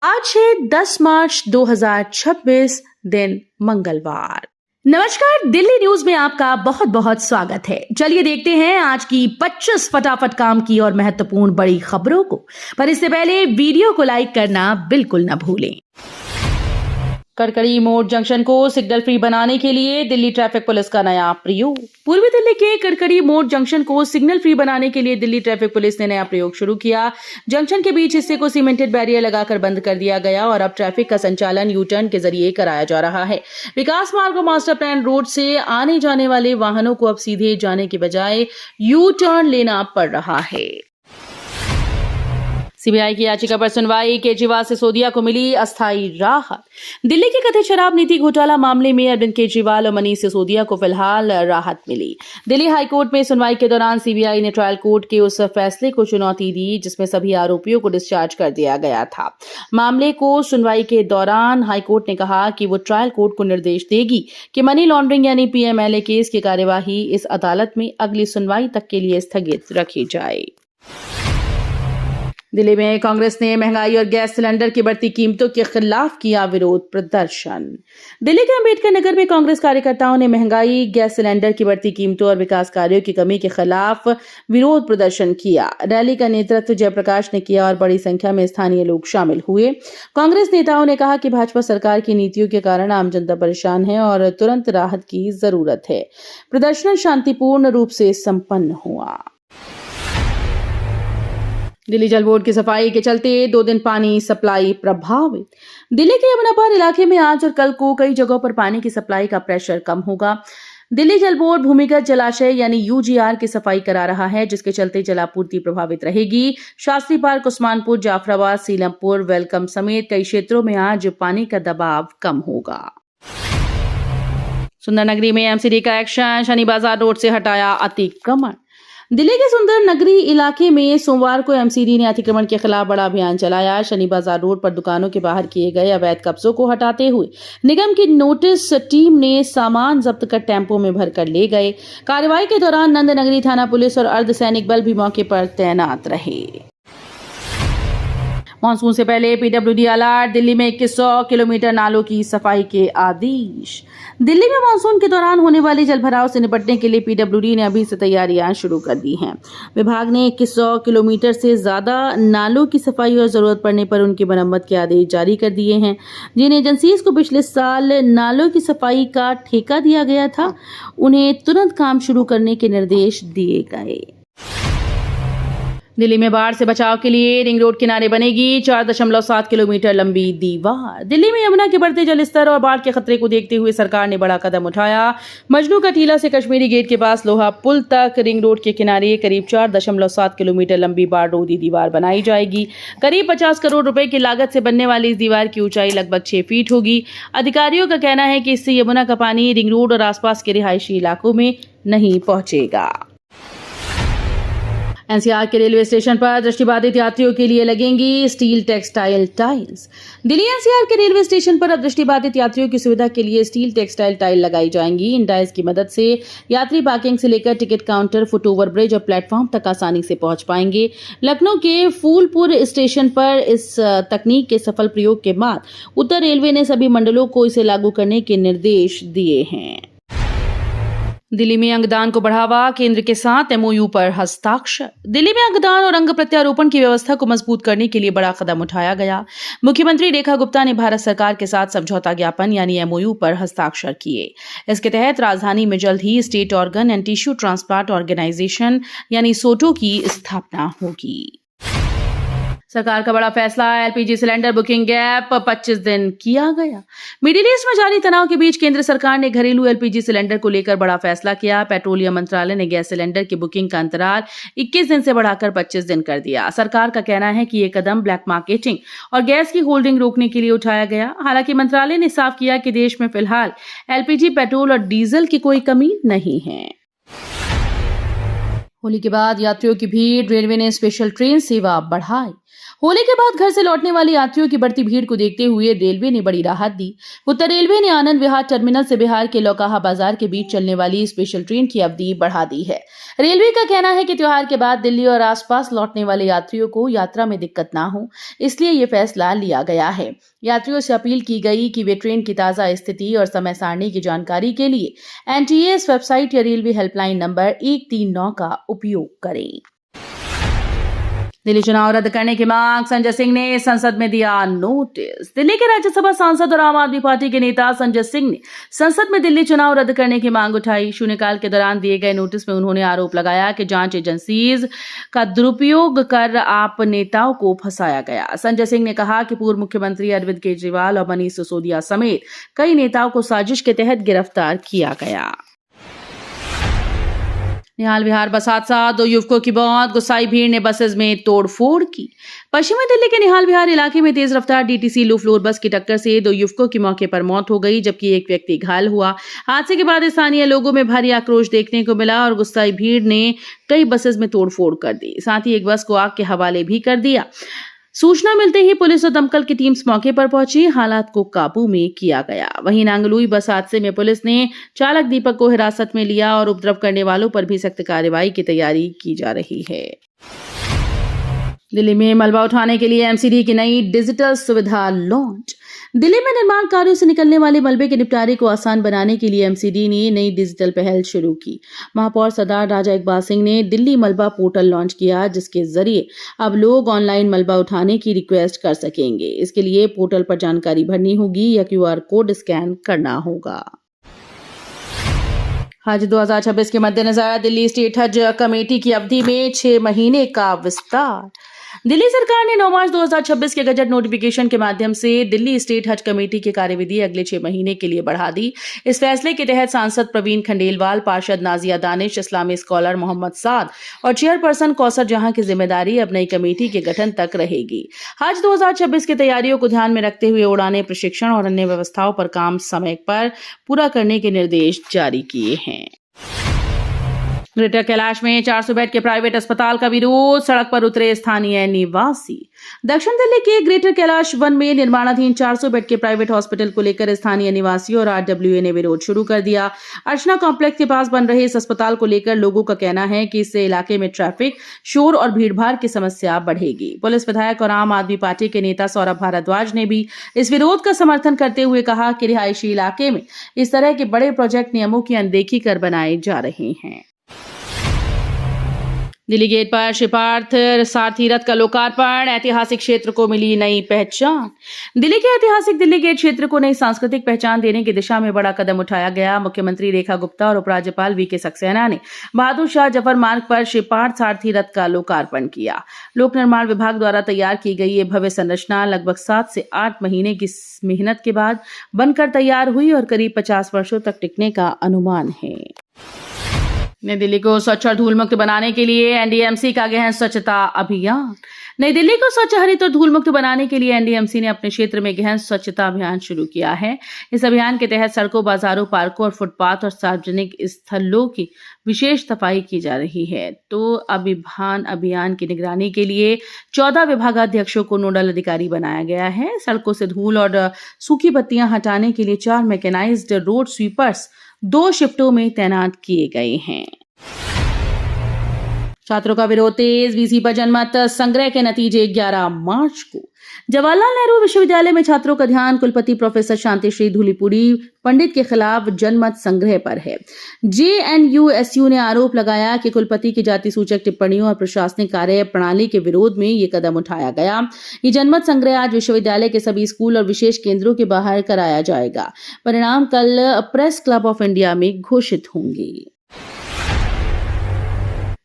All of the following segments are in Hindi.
आज है 10 मार्च 2026 दिन मंगलवार। नमस्कार, दिल्ली न्यूज में आपका बहुत बहुत स्वागत है। चलिए देखते हैं आज की 25 फटाफट काम की और महत्वपूर्ण बड़ी खबरों को। पर इससे पहले वीडियो को लाइक करना बिल्कुल न भूलें। कड़कड़ी मोड़ जंक्शन को सिग्नल फ्री बनाने के लिए दिल्ली ट्रैफिक पुलिस का नया प्रयोग। पूर्वी दिल्ली के कड़कड़ी मोड़ जंक्शन को सिग्नल फ्री बनाने के लिए दिल्ली ट्रैफिक पुलिस ने नया प्रयोग शुरू किया। जंक्शन के बीच हिस्से को सीमेंटेड बैरियर लगाकर बंद कर दिया गया और अब ट्रैफिक का संचालन यू टर्न के जरिए कराया जा रहा है। विकास मार्ग और मास्टर प्लान रोड से आने जाने वाले वाहनों को अब सीधे जाने के बजाय यू टर्न लेना पड़ रहा है। सीबीआई की याचिका पर सुनवाई, केजरीवाल सिसोदिया को मिली अस्थायी राहत। दिल्ली के कथित शराब नीति घोटाला मामले में अरविंद केजरीवाल और मनीष सिसोदिया को फिलहाल राहत मिली। दिल्ली हाईकोर्ट में सुनवाई के दौरान सीबीआई ने ट्रायल कोर्ट के उस फैसले को चुनौती दी जिसमें सभी आरोपियों को डिस्चार्ज कर दिया गया था। मामले को सुनवाई के दौरान हाईकोर्ट ने कहा कि वो ट्रायल कोर्ट को निर्देश देगी कि मनी लॉन्ड्रिंग यानी पीएमएलए केस की कार्यवाही इस अदालत में अगली सुनवाई तक के लिए स्थगित रखी जाए। दिल्ली में कांग्रेस ने महंगाई और गैस सिलेंडर की बढ़ती कीमतों के खिलाफ किया विरोध प्रदर्शन। दिल्ली के अंबेडकर नगर में कांग्रेस कार्यकर्ताओं ने महंगाई, गैस सिलेंडर की बढ़ती कीमतों और विकास कार्यों की कमी के खिलाफ विरोध प्रदर्शन किया। रैली का नेतृत्व जयप्रकाश ने किया और बड़ी संख्या में स्थानीय लोग शामिल हुए। कांग्रेस नेताओं ने कहा कि भाजपा सरकार की नीतियों के कारण आम जनता परेशान है और तुरंत राहत की जरूरत है। प्रदर्शन शांतिपूर्ण रूप से संपन्न हुआ। दिल्ली जल बोर्ड की सफाई के चलते 2 दिन पानी सप्लाई प्रभावित। दिल्ली के यमुनापार इलाके में आज और कल को कई जगहों पर पानी की सप्लाई का प्रेशर कम होगा। दिल्ली जल बोर्ड भूमिगत जलाशय यानी यूजीआर की सफाई करा रहा है, जिसके चलते जलापूर्ति प्रभावित रहेगी। शास्त्री पार्क, उस्मानपुर, जाफराबाद, सीलमपुर, वेलकम समेत कई क्षेत्रों में आज पानी का दबाव कम होगा। सुंदर नगरी में एमसीडी का एक्शन, शनि बाजार रोड से हटाया अतिक्रमण। दिल्ली के सुंदर नगरी इलाके में सोमवार को एमसीडी ने अतिक्रमण के खिलाफ बड़ा अभियान चलाया। शनि बाजार रोड पर दुकानों के बाहर किए गए अवैध कब्जों को हटाते हुए निगम की नोटिस टीम ने सामान जब्त कर टेम्पो में भरकर ले गए। कार्रवाई के दौरान नंदनगरी थाना पुलिस और अर्धसैनिक बल भी मौके पर तैनात रहे। मानसून से पहले पीडब्ल्यूडी अलर्ट, दिल्ली में 2100 किलोमीटर नालों की सफाई के आदेश। दिल्ली में मानसून के दौरान होने वाले जलभराव से निपटने के लिए पीडब्ल्यूडी ने अभी से तैयारियां शुरू कर दी हैं। विभाग ने 2100 किलोमीटर से ज्यादा नालों की सफाई और जरूरत पड़ने पर उनकी मरम्मत के आदेश जारी कर दिए हैं। जिन एजेंसीज को पिछले साल नालों की सफाई का ठेका दिया गया था, उन्हें तुरंत काम शुरू करने के निर्देश दिए गए। दिल्ली में बाढ़ से बचाव के लिए रिंग रोड किनारे बनेगी 4.7 किलोमीटर लंबी दीवार। दिल्ली में यमुना के बढ़ते जलस्तर और बाढ़ के खतरे को देखते हुए सरकार ने बड़ा कदम उठाया। मजनू का टीला से कश्मीरी गेट के पास लोहा पुल तक रिंग रोड के किनारे करीब 4.7 किलोमीटर लंबी बाढ़ रोधी दीवार बनाई जाएगी। करीब 50 करोड़ रुपए की लागत से बनने वाली इस दीवार की ऊंचाई लगभग 6 फीट होगी। अधिकारियों का कहना है कि इससे यमुना का पानी रिंग रोड और आसपास के रिहायशी इलाकों में नहीं पहुंचेगा। एनसीआर के रेलवे स्टेशन पर दृष्टिबाधित यात्रियों के लिए लगेंगी steel textile tiles. Delhi NCR के रेलवे स्टेशन पर अब दृष्टिबाधित यात्रियों की सुविधा के लिए स्टील टेक्सटाइल टाइल लगाई जाएंगी। इन टाइल्स की मदद से यात्री पार्किंग से लेकर टिकट काउंटर, फुटओवर ब्रिज और प्लेटफॉर्म तक आसानी से पहुंच पाएंगे। लखनऊ के फूलपुर स्टेशन पर इस तकनीक के सफल प्रयोग के बाद उत्तर रेलवे ने सभी मंडलों को इसे लागू करने के निर्देश दिए हैं। दिल्ली में अंगदान को बढ़ावा, केंद्र के साथ एमओयू पर हस्ताक्षर। दिल्ली में अंगदान और अंग प्रत्यारोपण की व्यवस्था को मजबूत करने के लिए बड़ा कदम उठाया गया। मुख्यमंत्री रेखा गुप्ता ने भारत सरकार के साथ समझौता ज्ञापन यानी एमओयू पर हस्ताक्षर किए। इसके तहत राजधानी में जल्द ही state organ and tissue transplant organisation यानी सोटो की स्थापना होगी। सरकार का बड़ा फैसला, एलपीजी सिलेंडर बुकिंग गैप 25 दिन किया गया। मिडिल ईस्ट में जारी तनाव के बीच केंद्र सरकार ने घरेलू एलपीजी सिलेंडर को लेकर बड़ा फैसला किया। पेट्रोलियम मंत्रालय ने गैस सिलेंडर की बुकिंग का अंतराल 21 दिन से बढ़ाकर 25 दिन कर दिया। सरकार का कहना है कि ये कदम ब्लैक मार्केटिंग और गैस की होल्डिंग रोकने के लिए उठाया गया। हालांकि मंत्रालय ने साफ किया कि देश में फिलहाल एलपीजी, पेट्रोल और डीजल की कोई कमी नहीं है। होली के बाद यात्रियों की भीड़, रेलवे ने स्पेशल ट्रेन सेवा बढ़ाई। होली के बाद घर से लौटने वाले यात्रियों की बढ़ती भीड़ को देखते हुए रेलवे ने बड़ी राहत दी। उत्तर रेलवे ने आनंद विहार टर्मिनल से बिहार के लौकाहा बाजार के बीच चलने वाली स्पेशल ट्रेन की अवधि बढ़ा दी है। रेलवे का कहना है कि त्योहार के बाद दिल्ली और आसपास लौटने वाले यात्रियों को यात्रा में दिक्कत ना हो, इसलिए ये फैसला लिया गया है। यात्रियों से अपील की गई कि वे ट्रेन की ताज़ा स्थिति और समय सारणी की जानकारी के लिए NTA's वेबसाइट या रेलवे हेल्पलाइन नंबर 139 का उपयोग करें। दिल्ली चुनाव रद्द करने की मांग, संजय सिंह ने संसद में दिया नोटिस। दिल्ली के राज्यसभा सांसद और आम आदमी पार्टी के नेता संजय सिंह ने संसद में दिल्ली चुनाव रद्द करने की मांग उठाई। शून्यकाल के दौरान दिए गए नोटिस में उन्होंने आरोप लगाया कि जांच एजेंसीज का दुरुपयोग कर आप नेताओं को फंसाया गया। संजय सिंह ने कहा कि पूर्व मुख्यमंत्री अरविंद केजरीवाल और मनीष सिसोदिया समेत कई नेताओं को साजिश के तहत गिरफ्तार किया गया। निहाल विहार बस हादसा, 2 युवकों की मौत, गुस्साई भीड़ ने बसेस में तोड़फोड़ की। पश्चिमी दिल्ली के निहाल विहार इलाके में तेज रफ्तार DTC लो फ्लोर बस की टक्कर से 2 युवकों की मौके पर मौत हो गई, जबकि एक व्यक्ति घायल हुआ। हादसे के बाद स्थानीय लोगों में भारी आक्रोश देखने को मिला और गुस्साई भीड़ ने कई बसेस में तोड़फोड़ कर दी। साथ ही एक बस को आग के हवाले भी कर दिया। सूचना मिलते ही पुलिस और दमकल की टीम मौके पर पहुंची, हालात को काबू में किया गया। वहीं नांगलुई बस हादसे में पुलिस ने चालक दीपक को हिरासत में लिया और उपद्रव करने वालों पर भी सख्त कार्रवाई की तैयारी की जा रही है। दिल्ली में मलबा उठाने के लिए MCD की नई डिजिटल सुविधा लॉन्च। दिल्ली में निर्माण कार्यों से निकलने वाले मलबे के निपटारे को आसान बनाने के लिए MCD ने नई डिजिटल पहल शुरू की। महापौर सरदार राजा इकबाल सिंह ने दिल्ली मलबा पोर्टल लॉन्च किया, जिसके जरिए अब लोग ऑनलाइन मलबा उठाने की रिक्वेस्ट कर सकेंगे। इसके लिए पोर्टल पर जानकारी भरनी होगी या QR कोड स्कैन करना होगा। हज 2026 के मद्देनजर दिल्ली स्टेट हज कमेटी की अवधि में 6 महीने का विस्तार। दिल्ली सरकार ने 9 मार्च 2026 के गजट नोटिफिकेशन के माध्यम से दिल्ली स्टेट हज कमेटी की कार्यविधि अगले 6 महीने के लिए बढ़ा दी। इस फैसले के तहत सांसद प्रवीण खंडेलवाल, पार्षद नाजिया दानिश, इस्लामी स्कॉलर मोहम्मद साद और चेयरपर्सन कौसर जहां की जिम्मेदारी अब नई कमेटी के गठन तक रहेगी। हज 2026 की तैयारियों को ध्यान में रखते हुए उड़ानें, प्रशिक्षण और अन्य व्यवस्थाओं पर काम समय पर पूरा करने के निर्देश जारी किए हैं। ग्रेटर कैलाश में 400 बेड के प्राइवेट अस्पताल का विरोध, सड़क पर उतरे स्थानीय निवासी। दक्षिण दिल्ली के ग्रेटर कैलाश वन में निर्माणाधीन 400 बेड के प्राइवेट हॉस्पिटल को लेकर स्थानीय निवासियों और RWA ने विरोध शुरू कर दिया। अर्चना कॉम्प्लेक्स के पास बन रहे इस अस्पताल को लेकर लोगों का कहना है कि इससे इलाके में ट्रैफिक, शोर और भीड़भाड़ की समस्या बढ़ेगी। पुलिस विधायक और आम आदमी पार्टी के नेता सौरभ भारद्वाज ने भी इस विरोध का समर्थन करते हुए कहा कि रिहायशी इलाके में इस तरह के बड़े प्रोजेक्ट नियमों की अनदेखी कर बनाए जा रहे हैं। दिल्ली गेट पर श्री पार्थ सारथी रथ का लोकार्पण, ऐतिहासिक क्षेत्र को मिली नई पहचान। दिल्ली के ऐतिहासिक दिल्ली गेट क्षेत्र को नई सांस्कृतिक पहचान देने की दिशा में बड़ा कदम उठाया गया। मुख्यमंत्री रेखा गुप्ता और उपराज्यपाल VK सक्सेना ने बहादुर शाह जफर मार्ग पर श्री पार्थ सारथी रथ का लोकार्पण किया। लोक निर्माण विभाग द्वारा तैयार की गई ये भव्य संरचना लगभग 7 से 8 महीने की मेहनत के बाद बनकर तैयार हुई और करीब 50 वर्षों तक टिकने का अनुमान है। नई दिल्ली को स्वच्छ और धूल मुक्त बनाने के लिए NDMC का गहन स्वच्छता अभियान। नई दिल्ली को स्वच्छ, हरित और धूल मुक्त बनाने के लिए NDMC ने अपने क्षेत्र में गहन स्वच्छता अभियान शुरू किया है। इस अभियान के तहत सड़कों, बाजारों, पार्कों और फुटपाथ और सार्वजनिक स्थलों की विशेष सफाई की जा रही है। तो अभियान की निगरानी के लिए 14 विभागाध्यक्षों को नोडल अधिकारी बनाया गया है। सड़कों से धूल और सूखी पत्तियां हटाने के लिए 4 मैकेनाइज्ड रोड स्वीपर्स 2 शिफ्टों में तैनात किए गए हैं। छात्रों का विरोध तेज, VC पर जनमत संग्रह के नतीजे 11 मार्च को। जवाहरलाल नेहरू विश्वविद्यालय में छात्रों का ध्यान कुलपति प्रोफेसर शांतिश्री धूलीपुरी पंडित के खिलाफ जनमत संग्रह पर है। JNUSU ने आरोप लगाया कि कुलपति की जाति सूचक टिप्पणियों और प्रशासनिक कार्य प्रणाली के विरोध में ये कदम उठाया गया। ये जनमत संग्रह आज विश्वविद्यालय के सभी स्कूल और विशेष केंद्रों के बाहर कराया जाएगा। परिणाम कल प्रेस क्लब ऑफ इंडिया में घोषित होंगे।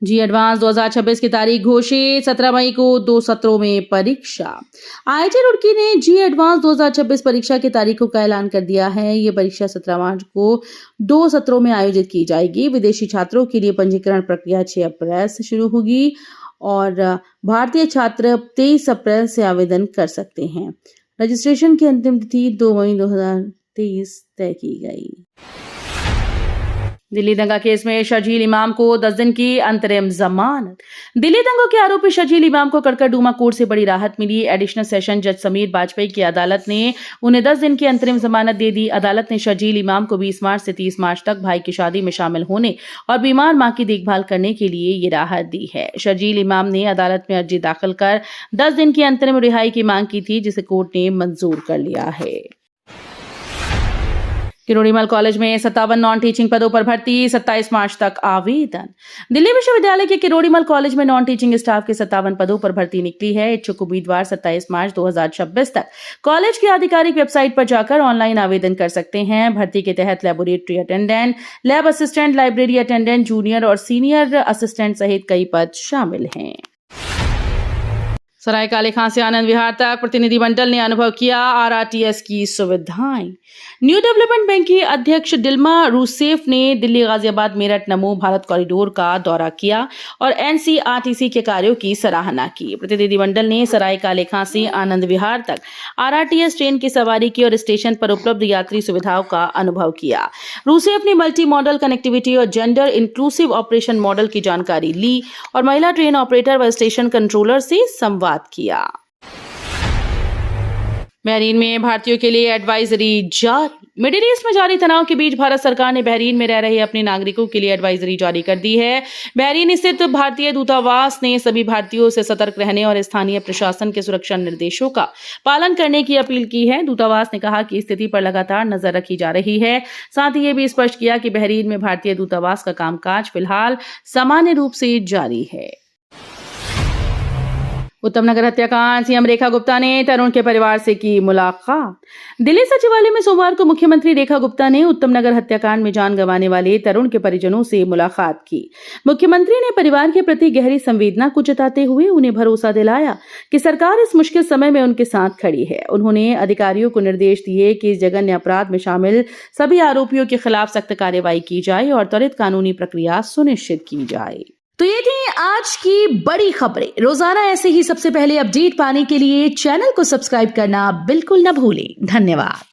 जी एडवांस 2026 की तारीख घोषित, 17 मई को 2 सत्रों में परीक्षा। IIT रुड़की ने जी एडवांस 2026 परीक्षा की तारीखों का ऐलान कर दिया है। ये परीक्षा 17 मार्च को 2 सत्रों में आयोजित की जाएगी। विदेशी छात्रों के लिए पंजीकरण प्रक्रिया 6 अप्रैल से शुरू होगी और भारतीय छात्र 23 अप्रैल से आवेदन कर सकते हैं। रजिस्ट्रेशन की अंतिम तिथि 2 मई 2023 तय की गई। दिल्ली दंगा केस में शर्जील इमाम को 10 दिन की अंतरिम जमानत। दिल्ली दंगों के आरोपी शर्जील इमाम को कड़कड़डूमा कोर्ट से बड़ी राहत मिली। एडिशनल सेशन जज समीर बाजपेयी की अदालत ने उन्हें 10 दिन की अंतरिम जमानत दे दी। अदालत ने शर्जील इमाम को 20 मार्च से 30 मार्च तक भाई की शादी में शामिल होने और बीमार मां की देखभाल करने के लिए ये राहत दी है। शर्जील इमाम ने अदालत में अर्जी दाखिल कर 10 दिन की अंतरिम रिहाई की मांग की थी, जिसे कोर्ट ने मंजूर कर लिया है। किरोड़ीमल कॉलेज में 57 नॉन टीचिंग पदों पर भर्ती, 27 मार्च तक आवेदन। दिल्ली विश्वविद्यालय के किरोड़ीमल कॉलेज में नॉन टीचिंग स्टाफ के 57 पदों पर भर्ती निकली है। इच्छुक उम्मीदवार 27 मार्च 2026 तक कॉलेज की आधिकारिक वेबसाइट पर जाकर ऑनलाइन आवेदन कर सकते हैं। भर्ती के तहत laboratory attendant, lab assistant, library attendant, junior और सीनियर असिस्टेंट सहित कई पद शामिल हैं। सराय काले खां से आनंद विहार तक प्रतिनिधिमंडल ने अनुभव किया आरआरटीएस की सुविधाएं। न्यू डेवलपमेंट बैंक की अध्यक्ष दिल्मा रूसेफ ने दिल्ली गाजियाबाद मेरठ नमो भारत कॉरिडोर का दौरा किया और एनसीआरटीसी के कार्यों की सराहना की। प्रतिनिधिमंडल ने सराय काले खां से आनंद विहार तक आरआरटीएस ट्रेन की सवारी की और स्टेशन पर उपलब्ध यात्री सुविधाओं का अनुभव किया। रूसेफ ने मल्टी मॉडल कनेक्टिविटी और जेंडर इंक्लूसिव ऑपरेशन मॉडल की जानकारी ली और महिला ट्रेन ऑपरेटर व स्टेशन कंट्रोलर से संवाद किया। बहरीन में भारतीयों के लिए एडवाइजरी जारी। मिडिल ईस्ट में जारी तनाव के बीच भारत सरकार ने बहरीन में रह रहे अपने नागरिकों के लिए एडवाइजरी जारी कर दी है। बहरीन स्थित भारतीय दूतावास ने सभी भारतीयों से सतर्क रहने और स्थानीय प्रशासन के सुरक्षा निर्देशों का पालन करने की अपील की है। दूतावास ने कहा कि स्थिति पर लगातार नजर रखी जा रही है। साथ ही ये भी स्पष्ट किया कि बहरीन में भारतीय दूतावास का कामकाज फिलहाल सामान्य रूप से जारी है। उत्तम नगर हत्याकांड, सीएम रेखा गुप्ता ने तरुण के परिवार से की मुलाकात। दिल्ली सचिवालय में सोमवार को मुख्यमंत्री रेखा गुप्ता ने उत्तम नगर हत्याकांड में जान गंवाने वाले तरुण के परिजनों से मुलाकात की। मुख्यमंत्री ने परिवार के प्रति गहरी संवेदना को जताते हुए उन्हें भरोसा दिलाया कि सरकार इस मुश्किल समय में उनके साथ खड़ी है। उन्होंने अधिकारियों को निर्देश दिए कि इस जघन्य अपराध में शामिल सभी आरोपियों के खिलाफ सख्त कार्रवाई की जाए और त्वरित कानूनी प्रक्रिया सुनिश्चित की जाए। तो ये थी आज की बड़ी खबरें। रोजाना ऐसे ही सबसे पहले अपडेट पाने के लिए चैनल को सब्सक्राइब करना बिल्कुल न भूलें। धन्यवाद।